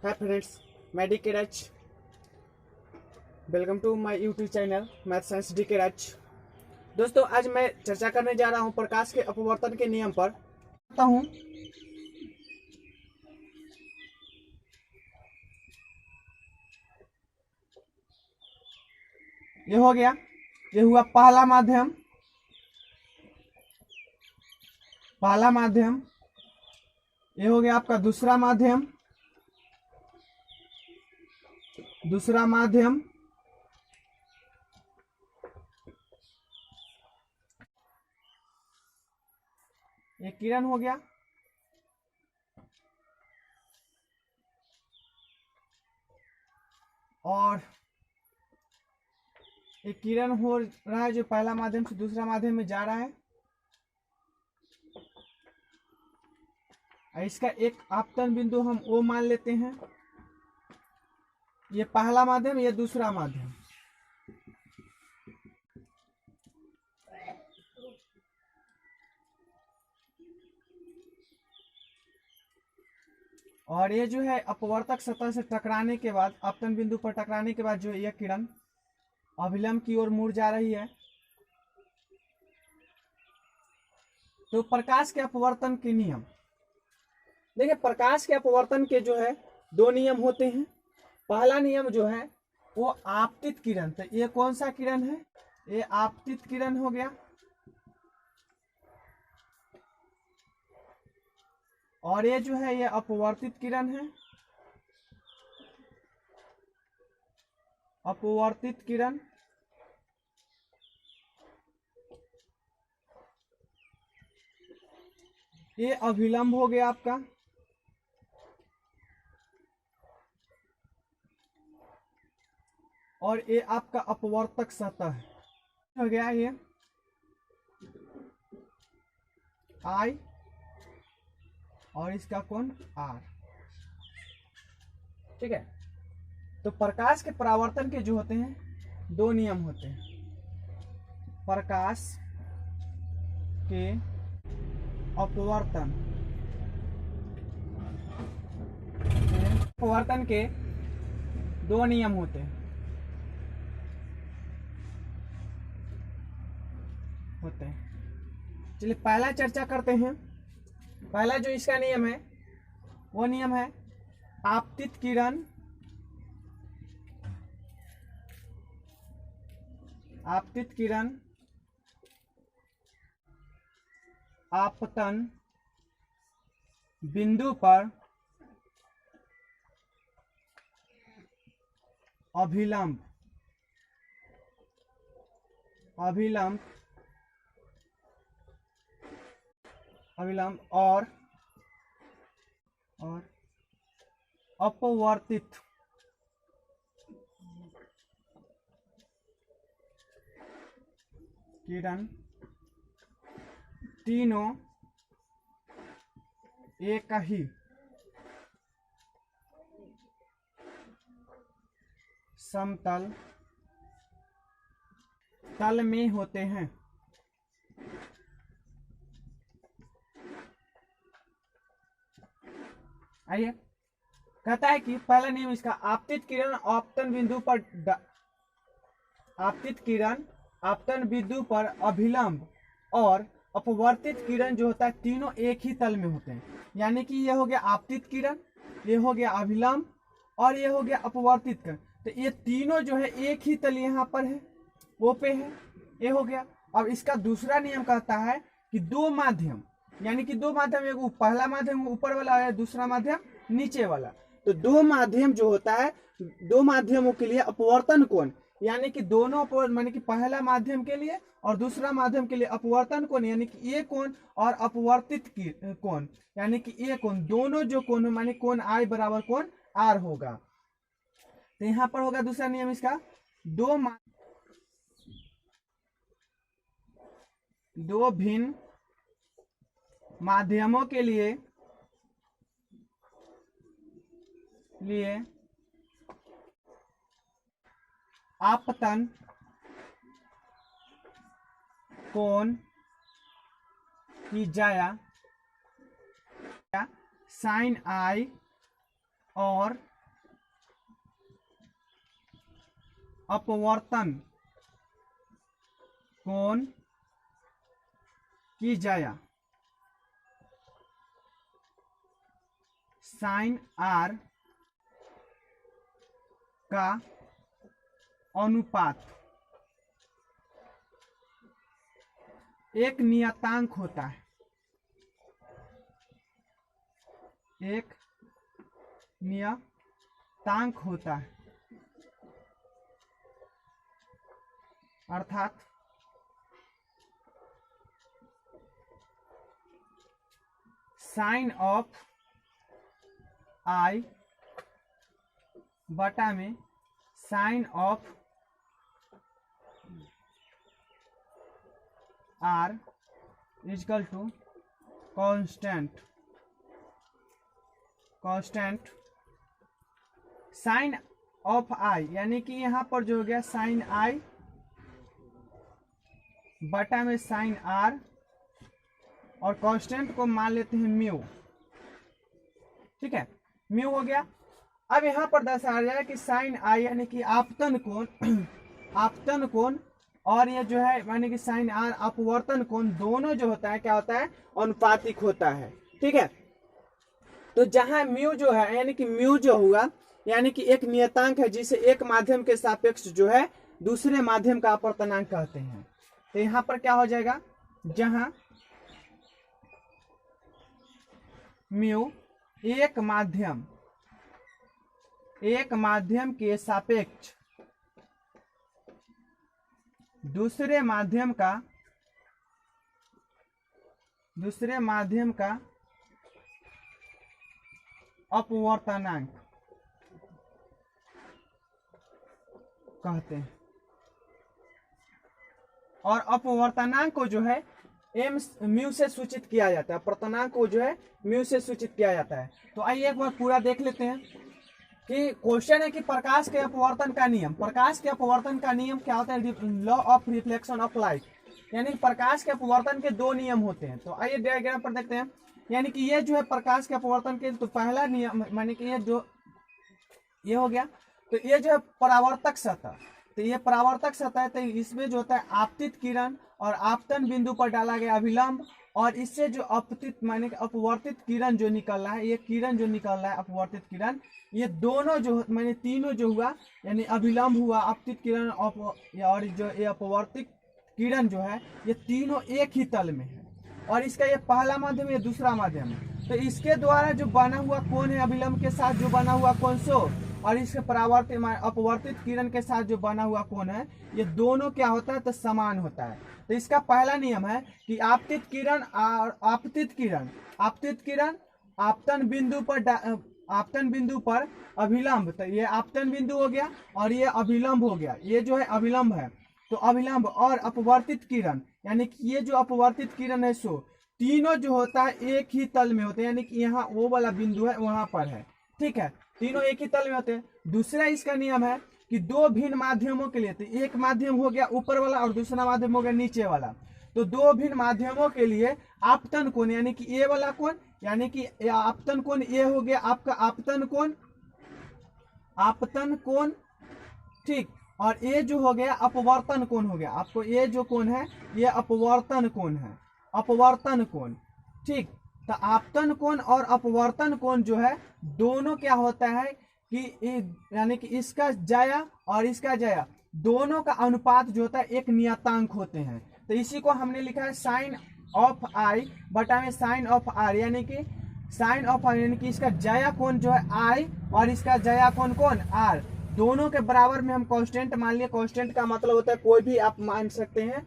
Hi friends, मैं D K Raj. Welcome to my YouTube channel math science D K Raj. दोस्तों, आज मैं चर्चा करने जा रहा हूं प्रकाश के अपवर्तन के नियम पर। हूं ये हो गया, ये हुआ पहला माध्यम। ये हो गया आपका दूसरा माध्यम। ये किरण हो गया। और एक किरण हो रहा है जो पहला माध्यम से दूसरा माध्यम में जा रहा है। इसका एक आपतन बिंदु हम O मान लेते हैं। ये पहला माध्यम, ये दूसरा माध्यम। और ये जो है अपवर्तक सतह से टकराने के बाद, आपतन बिंदु पर टकराने के बाद जो यह किरण अभिलंब की ओर मुड़ जा रही है। तो प्रकाश के अपवर्तन के नियम देखिए, प्रकाश के अपवर्तन के जो है दो नियम होते हैं। पहला नियम जो है वो आपतित किरण। तो ये कौन सा किरण है? ये आपतित किरण हो गया। और ये जो है ये अपवर्तित किरण है। अपवर्तित किरण। ये अभिलंब हो गया आपका। और ये आपका अपवर्तक सतह हो गया। ये I और इसका कोण R। ठीक है। तो प्रकाश के परावर्तन के जो होते हैं दो नियम होते हैं। प्रकाश के अपवर्तन के दो नियम होते हैं। चलिए पहला चर्चा करते हैं। पहला जो इसका नियम है वो नियम है आपतित किरण आपतन बिंदु पर अभिलंब और अपवर्तित किरण तीनों एक ही समतल तल में होते हैं। आइए, कहता है कि पहला नियम इसका आपतित किरण आपतन बिंदु पर अभिलंब और अपवर्तित किरण जो होता है तीनों एक ही तल में होते हैं। यानी कि ये हो गया आपतित किरण, ये हो गया अभिलंब और ये हो गया अपवर्तित किरण। तो ये तीनों जो है एक ही तल यहाँ पर है, वो पे है। ये हो गया। अब इसका दूसरा नियम कहता है कि दो माध्यम, यानी कि दो माध्यम, एक पहला माध्यम ऊपर वाला है, दूसरा माध्यम नीचे वाला। तो दो माध्यम जो होता है, दो माध्यमों के लिए अपवर्तन कोण, यानी कि दोनों माने कि पहला माध्यम के लिए और दूसरा माध्यम के लिए अपवर्तन कोण, यानी कि ये कोण और अपवर्तित कोण, यानी कि ये कोण, दोनों जो कोण माने कोण I बराबर कोण R होगा। तो यहां पर होगा दूसरा नियम इसका, दो भिन्न माध्यमों के लिए आपतन कोण की जाया sin I और अपवर्तन कोण की जाया साइन आर का अनुपात एक नियतांक होता है, एक नियतांक होता है, अर्थात साइन ऑफ आई बटा में sine of R is equal to constant sine of I, यानी कि यहां पर जो हो गया साइन आई बटा में साइन आर और कांस्टेंट को मान लेते हैं म्यू। ठीक है, म्यू हो गया। अब यहां पर दर्शाया जाए कि साइन आई यानी कि आपतन कोण और ये जो है यानी कि साइन आर अपवर्तन कोण, दोनों जो होता है क्या होता है, अनुपातिक होता है। ठीक है, तो जहां म्यू जो है यानी कि म्यू जो हुआ यानी कि एक नियतांक है जिसे एक माध्यम के सापेक्ष जो है दूसरे माध्यम का अपवर्तनांक कहते हैं। तो यहां पर क्या हो जाएगा, जहां म्यू एक माध्यम के सापेक्ष दूसरे माध्यम का अपवर्तनांक कहते हैं, और अपवर्तनांक को जो है एम म्यू से सूचित किया जाता है, अपवर्तनांक को जो है म्यू से सूचित किया जाता है। तो आइए एक बार पूरा देख लेते हैं कि क्वेश्चन है कि प्रकाश के अपवर्तन का नियम, प्रकाश के अपवर्तन का नियम क्या होता है, law of reflection of light, यानी प्रकाश के अपवर्तन के दो नियम होते हैं। तो आइए डायग्राम पर देखते हैं, यानी कि ये जो है प्रकाश के अपवर्तन के, तो पहला नियम माने कि ये हो गया, तो ये जो है परावर्तक सतह, तो ये परावर्तक सतह है, तो इसमें जो होता है आपतित किरण और आपतन बिंदु पर डाला गया अभिलंब, और इससे जो अपतित माने अपवर्तित किरण जो निकल रहा है, ये किरण जो निकल रहा है अपवर्तित किरण, ये दोनों जो माने तीनों जो हुआ यानी अभिलंब हुआ, आपतित किरण और जो ये अपवर्तित किरण जो है ये तीनों एक ही तल में है, और इसका ये पहला माध्यम ये दूसरा माध्यम है। तो इसके द्वारा जो बना हुआ कोण है अभिलंब के साथ जो बना हुआ कोण सो, और इसके परावर्तित अपवर्तित किरण के साथ जो बना हुआ कोण है, ये दोनों क्या होता है, तो समान होता है। तो इसका पहला नियम है कि आपतित किरण और आपतन बिंदु पर अभिलंब, तो ये आपतन बिंदु हो गया और ये अभिलंब हो गया, ये जो है अभिलंब है। तो अभिलंब और अपवर्तित किरण यानी कि ये जो अपवर्तित किरण है सो तीनों जो होता है एक ही तल में होते हैं, यानी कि यहाँ वो वाला बिंदु है वहां पर है। ठीक है, तीनों एक ही तल में होते हैं। दूसरा इसका नियम है कि दो भिन्न माध्यमों के लिए, तो एक माध्यम हो गया ऊपर वाला और दूसरा माध्यम हो गया नीचे वाला, तो दो भिन्न माध्यमों के लिए आपतन कोण यानी कि ये वाला कोण, यानी कि आपतन कोण ये हो गया आपका आपतन कोण, ठीक, और ये जो हो गया अपवर्तन कोण हो गया, आपको ये जो कोण है ये अपवर्तन कोण है, अपवर्तन कोण। ठीक, तो आपतन कोण और अपवर्तन कोण जो है दोनों क्या होता है कि यानी कि इसका जाया और इसका जाया दोनों का अनुपात जो होता है एक नियतांक होते हैं। तो इसी को हमने लिखा है साइन ऑफ आई बटा में साइन ऑफ आर, यानी कि साइन ऑफ आर यानी कि इसका जाया कोण जो है आई और इसका जाया कोण कौन आर, दोनों के बराबर में हम कांस्टेंट मान लिया। कांस्टेंट का मतलब होता है कोई भी आप मान सकते हैं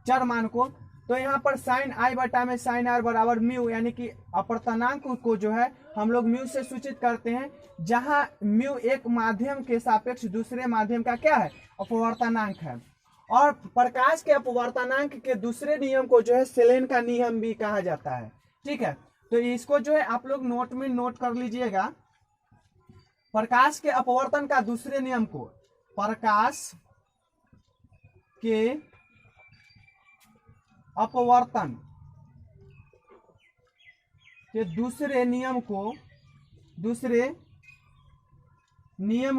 चर मान को। तो यहाँ पर साइन आई बटा में साइन आर बराबर म्यू, यानी कि अपवर्तनांक को जो है हम लोग म्यू से सूचित करते हैं, जहां म्यू एक माध्यम के सापेक्ष दूसरे माध्यम का क्या है, अपवर्तनांक है। और प्रकाश के अपवर्तनांक के दूसरे नियम को जो है सेलेन का नियम भी कहा जाता है। ठीक है, तो इसको जो है आप लोग नोट में नोट कर लीजिएगा। प्रकाश के अपवर्तन का दूसरे नियम को, प्रकाश के अपवर्तन के दूसरे नियम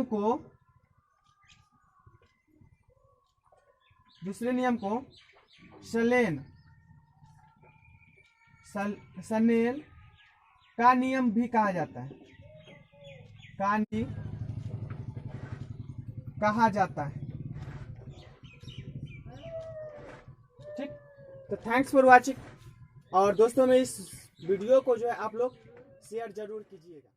को दूसरे नियम को सनेल का नियम भी कहा जाता है, कहा जाता है। ठीक, तो थैंक्स फॉर वाचिंग। और दोस्तों में इस वीडियो को जो है आप लोग शेयर जरूर कीजिएगा।